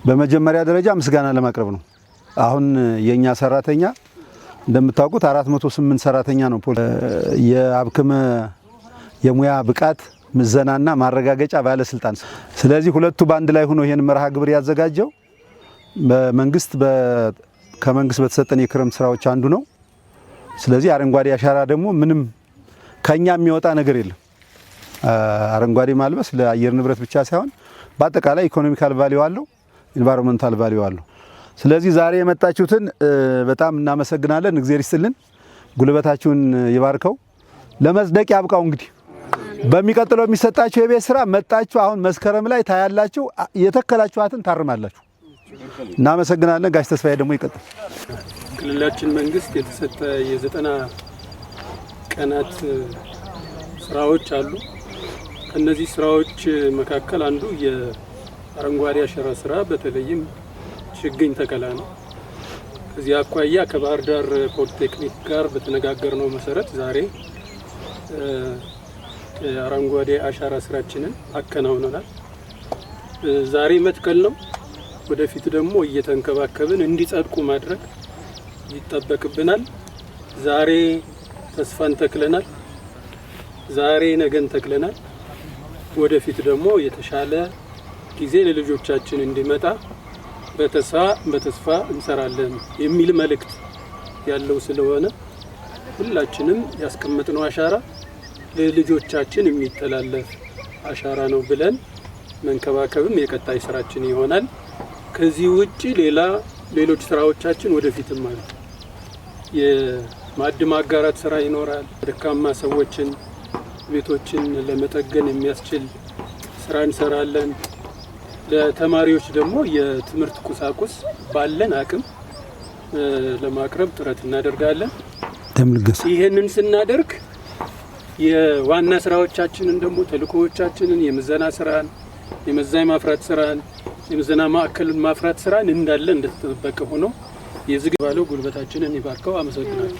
በመጀመሪያ ደረጃ ምስጋና ለማቅረብ ነው። አሁን የኛ ሰራተኛ እንደምታውቁት 408 ሰራተኛ ነው የአብክመ የሙያ ብቃት ምዘናና ማረጋገጫ ባለስልጣን። ስለዚህ ሁለቱ ባንድ ላይ ሆኖ ይሄን መርሃ ግብር ያዘጋጀው ከመንግስት በተሰጠን የክረምት ስራዎች አንዱ ነው። ስለዚህ አረንጓዴ አሻራ ደግሞ ምንም ከኛ የሚወጣ ነገር የለም። አረንጓዴ ማልበስ ለአየር ንብረት ብቻ ሳይሆን በአጠቃላይ ኢኮኖሚካል ቫልዩ አለው፣ ኢንቫይሮንመንታል ቫልዩ አለው። ስለዚህ ዛሬ የመጣችሁትን በጣም እናመሰግናለን። እግዚአብሔር ይስጥልን፣ ጉልበታችሁን ይባርከው፣ ለመጽደቅ ያብቃው። እንግዲህ በሚቀጥለው የሚሰጣችሁ የቤት ስራ መጣችሁ አሁን መስከረም ላይ ታያላችሁ፣ የተከላችኋትን ታርማላችሁ። እናመሰግናለን። ጋሽ ተስፋዬ ደግሞ ይቀጥል። ክልላችን መንግስት የተሰጠ የ90 ቀናት ስራዎች አሉ። ከነዚህ ስራዎች መካከል አንዱ የአረንጓዴ አሻራ ስራ በተለይም ችግኝ ተከላ ነው። ከዚህ አኳያ ከባህር ዳር ፖሊቴክኒክ ጋር በተነጋገርነው መሰረት ዛሬ አረንጓዴ አሻራ ስራችንን አከናውነናል። ዛሬ መትከል ነው። ወደፊት ደግሞ እየተንከባከብን እንዲጸድቁ ማድረግ ይጠበቅብናል። ዛሬ ተስፋን ተክለናል። ዛሬ ነገን ተክለናል። ወደፊት ደግሞ የተሻለ ጊዜ ለልጆቻችን እንዲመጣ በተስፋ እንሰራለን የሚል መልእክት ያለው ስለሆነ ሁላችንም ያስቀመጥነው አሻራ ለልጆቻችን የሚተላለፍ አሻራ ነው ብለን መንከባከብም የቀጣይ ስራችን ይሆናል። ከዚህ ውጪ ሌሎች ስራዎቻችን ወደፊትም አሉ። የማዕድ ማጋራት ስራ ይኖራል። ደካማ ሰዎችን ቤቶችን ለመጠገን የሚያስችል ስራ እንሰራለን። ለተማሪዎች ደግሞ የትምህርት ቁሳቁስ ባለን አቅም ለማቅረብ ጥረት እናደርጋለን። ይሄንን ስናደርግ የዋና ስራዎቻችንን ደግሞ ተልእኮዎቻችንን የምዘና ስራን፣ የመዛኝ ማፍራት ስራን፣ የምዘና ማዕከልን ማፍራት ስራን እንዳለ እንደተጠበቀ ሆኖ የዝግ ባለው ጉልበታችንን ይባርከው። አመሰግናለሁ።